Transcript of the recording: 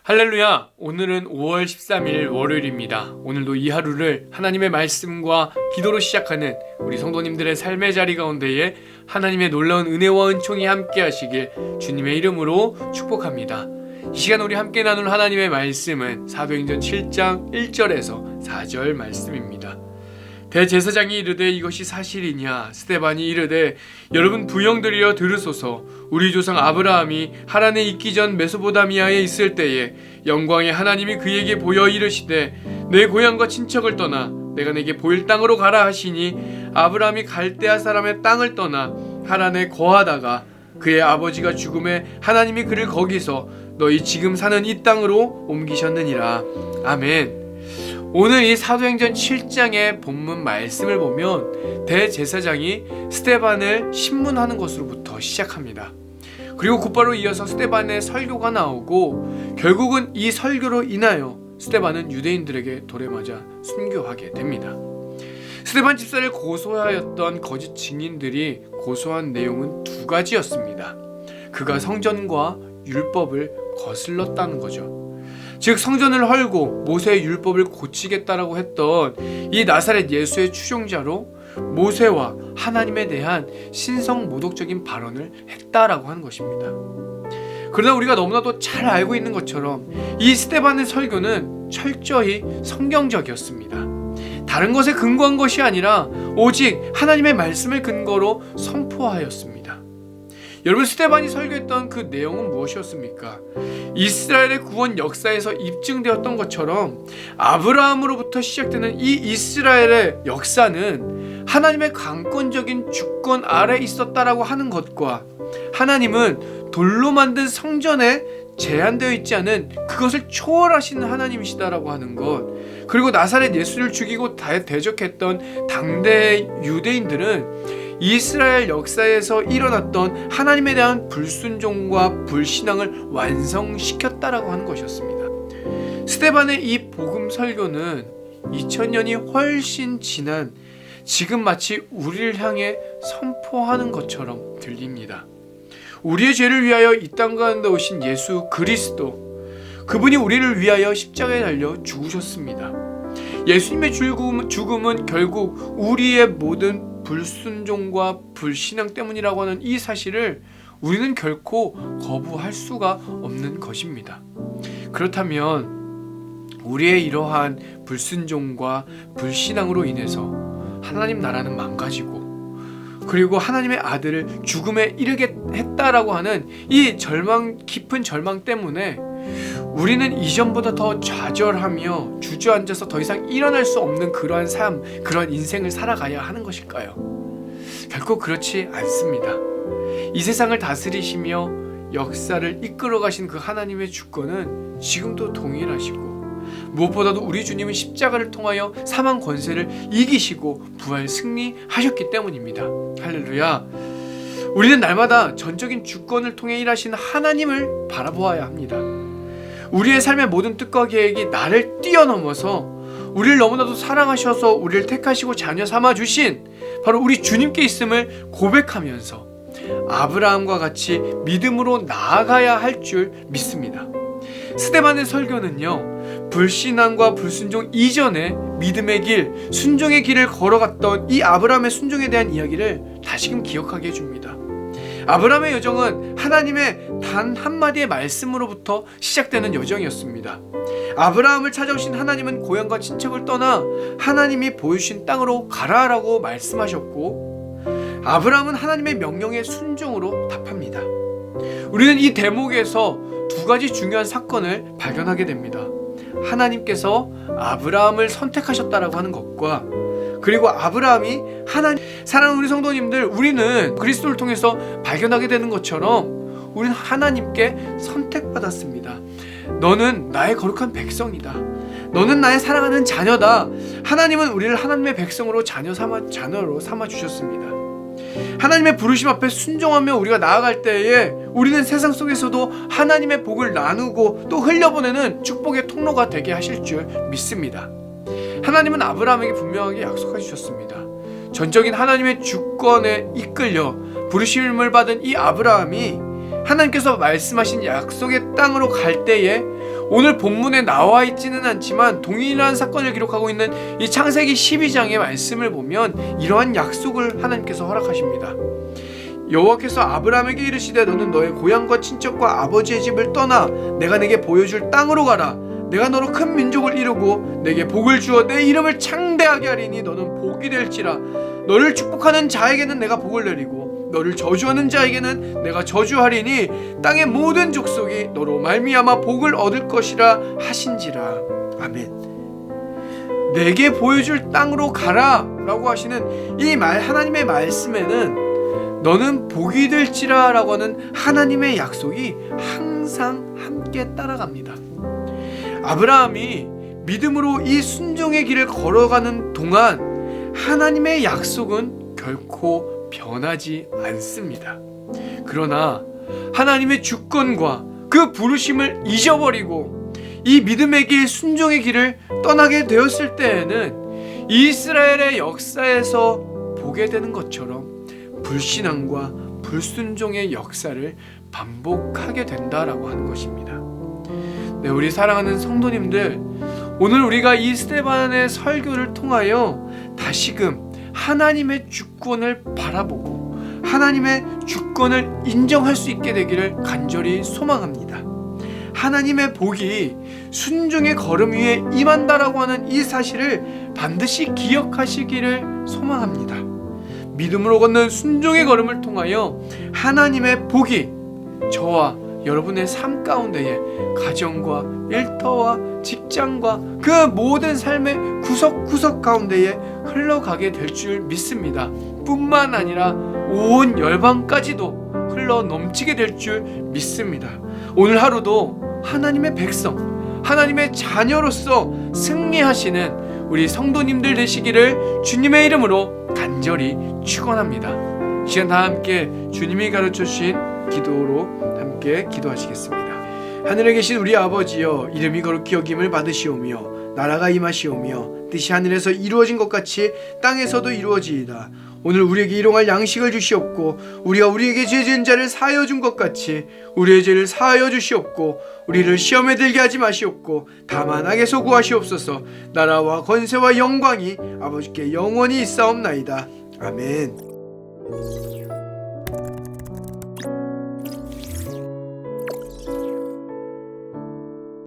할렐루야! 오늘은 5월 13일 월요일입니다. 오늘도 이 하루를 하나님의 말씀과 기도로 시작하는 우리 성도님들의 삶의 자리 가운데에 하나님의 놀라운 은혜와 은총이 함께 하시길 주님의 이름으로 축복합니다. 이 시간 우리 함께 나눌 하나님의 말씀은 사도행전 7장 1절에서 4절 말씀입니다. 대제사장이 이르되 이것이 사실이냐? 스데반이 이르되 여러분 부형들이여 들으소서. 우리 조상 아브라함이 하란에 있기 전 메소포타미아에 있을 때에 영광의 하나님이 그에게 보여 이르시되 내 고향과 친척을 떠나 내가 내게 보일 땅으로 가라 하시니 아브라함이 갈대아 사람의 땅을 떠나 하란에 거하다가 그의 아버지가 죽음에 하나님이 그를 거기서 너희 지금 사는 이 땅으로 옮기셨느니라. 아멘. 오늘 이 사도행전 7장의 본문 말씀을 보면 대제사장이 스데반을 신문하는 것으로부터 시작합니다. 그리고 곧바로 이어서 스데반의 설교가 나오고 결국은 이 설교로 인하여 스데반은 유대인들에게 돌에 맞아 순교하게 됩니다. 스데반 집사를 고소하였던 거짓 증인들이 고소한 내용은 두 가지였습니다. 그가 성전과 율법을 거슬렀다는 거죠. 즉 성전을 헐고 모세의 율법을 고치겠다라고 했던 이 나사렛 예수의 추종자로 모세와 하나님에 대한 신성모독적인 발언을 했다라고 하는 것입니다. 그러나 우리가 너무나도 잘 알고 있는 것처럼 이 스데반의 설교는 철저히 성경적이었습니다. 다른 것에 근거한 것이 아니라 오직 하나님의 말씀을 근거로 선포하였습니다. 여러분, 스데반이 설교했던 그 내용은 무엇이었습니까? 이스라엘의 구원 역사에서 입증되었던 것처럼 아브라함으로부터 시작되는 이 이스라엘의 역사는 하나님의 강권적인 주권 아래 있었다라고 하는 것과 하나님은 돌로 만든 성전에 제한되어 있지 않은 그것을 초월하시는 하나님이시다라고 하는 것, 그리고 나사렛 예수를 죽이고 대적했던 당대의 유대인들은 이스라엘 역사에서 일어났던 하나님에 대한 불순종과 불신앙을 완성시켰다라고 하는 것이었습니다. 스데반의 이 복음 설교는 2000년이 훨씬 지난 지금 마치 우리를 향해 선포하는 것처럼 들립니다. 우리의 죄를 위하여 이 땅 가운데 오신 예수 그리스도, 그분이 우리를 위하여 십자가에 달려 죽으셨습니다. 예수님의 죽음은 결국 우리의 모든 불순종과 불신앙 때문이라고 하는 이 사실을 우리는 결코 거부할 수가 없는 것입니다. 그렇다면 우리의 이러한 불순종과 불신앙으로 인해서 하나님 나라는 망가지고 그리고 하나님의 아들을 죽음에 이르게 했다라고 하는 이 깊은 절망 때문에 우리는 이전보다 더 좌절하며 주저앉아서 더 이상 일어날 수 없는 그러한 삶, 그러한 인생을 살아가야 하는 것일까요? 결코 그렇지 않습니다. 이 세상을 다스리시며 역사를 이끌어 가신 그 하나님의 주권은 지금도 동일하시고 무엇보다도 우리 주님은 십자가를 통하여 사망 권세를 이기시고 부활 승리하셨기 때문입니다. 할렐루야. 우리는 날마다 전적인 주권을 통해 일하시는 하나님을 바라보아야 합니다. 우리의 삶의 모든 뜻과 계획이 나를 뛰어넘어서 우리를 너무나도 사랑하셔서 우리를 택하시고 자녀 삼아주신 바로 우리 주님께 있음을 고백하면서 아브라함과 같이 믿음으로 나아가야 할 줄 믿습니다. 스데반의 설교는요, 불신앙과 불순종 이전에 믿음의 길, 순종의 길을 걸어갔던 이 아브라함의 순종에 대한 이야기를 다시금 기억하게 해줍니다. 아브라함의 여정은 하나님의 단 한마디의 말씀으로부터 시작되는 여정이었습니다. 아브라함을 찾아오신 하나님은 고향과 친척을 떠나 하나님이 보여주신 땅으로 가라라고 말씀하셨고, 아브라함은 하나님의 명령에 순종으로 답합니다. 우리는 이 대목에서 두 가지 중요한 사건을 발견하게 됩니다. 하나님께서 아브라함을 선택하셨다라고 하는 것과 그리고 아브라함이 사랑하는 우리 성도님들, 우리는 그리스도를 통해서 발견하게 되는 것처럼 우리는 하나님께 선택받았습니다. 너는 나의 거룩한 백성이다. 너는 나의 사랑하는 자녀다. 하나님은 우리를 하나님의 백성으로 자녀로 삼아 주셨습니다. 하나님의 부르심 앞에 순종하며 우리가 나아갈 때에 우리는 세상 속에서도 하나님의 복을 나누고 또 흘려보내는 축복의 통로가 되게 하실 줄 믿습니다. 하나님은 아브라함에게 분명하게 약속해 주셨습니다. 전적인 하나님의 주권에 이끌려 부르심을 받은 이 아브라함이 하나님께서 말씀하신 약속의 땅으로 갈 때에 오늘 본문에 나와 있지는 않지만 동일한 사건을 기록하고 있는 이 창세기 12장의 말씀을 보면 이러한 약속을 하나님께서 허락하십니다. 여호와께서 아브라함에게 이르시되 너는 너의 고향과 친척과 아버지의 집을 떠나 내가 내게 보여줄 땅으로 가라. 내가 너로 큰 민족을 이루고 내게 복을 주어 내 이름을 창대하게 하리니 너는 복이 될지라. 너를 축복하는 자에게는 내가 복을 내리고 너를 저주하는 자에게는 내가 저주하리니 땅의 모든 족속이 너로 말미암아 복을 얻을 것이라 하신지라. 아멘. 내게 보여줄 땅으로 가라 라고 하시는 이 하나님의 말씀에는 너는 복이 될지라 라고 하는 하나님의 약속이 항상 함께 따라갑니다. 아브라함이 믿음으로 이 순종의 길을 걸어가는 동안 하나님의 약속은 결코 변하지 않습니다. 그러나 하나님의 주권과 그 부르심을 잊어버리고 이 믿음의 길, 순종의 길을 떠나게 되었을 때에는 이스라엘의 역사에서 보게 되는 것처럼 불신앙과 불순종의 역사를 반복하게 된다라고 하는 것입니다. 네, 우리 사랑하는 성도님들, 오늘 우리가 이 스데반의 설교를 통하여 다시금 하나님의 주권을 바라보고 하나님의 주권을 인정할 수 있게 되기를 간절히 소망합니다. 하나님의 복이 순종의 걸음 위에 임한다라고 하는 이 사실을 반드시 기억하시기를 소망합니다. 믿음으로 걷는 순종의 걸음을 통하여 하나님의 복이 저와 여러분의 삶 가운데에 가정과 일터와 직장과 그 모든 삶의 구석구석 가운데에 흘러가게 될 줄 믿습니다. 뿐만 아니라 온 열방까지도 흘러 넘치게 될 줄 믿습니다. 오늘 하루도 하나님의 백성, 하나님의 자녀로서 승리하시는 우리 성도님들 되시기를 주님의 이름으로 간절히 축원합니다. 이 시간 다 함께 주님이 가르쳐 주신 기도로 함께 기도하시겠습니다. 하늘에 계신 우리 아버지여, 이름이 거룩히 여김을 받으시오며 나라가 임하시오며 뜻이 하늘에서 이루어진 것 같이 땅에서도 이루어지이다. 오늘 우리에게 일용할 양식을 주시옵고 우리가 우리에게 죄 지은 자를 사하여 준 것 같이 우리의 죄를 사하여 주시옵고 우리를 시험에 들게 하지 마시옵고 다만 악에서 구하시옵소서. 나라와 권세와 영광이 아버지께 영원히 있사옵나이다. 아멘.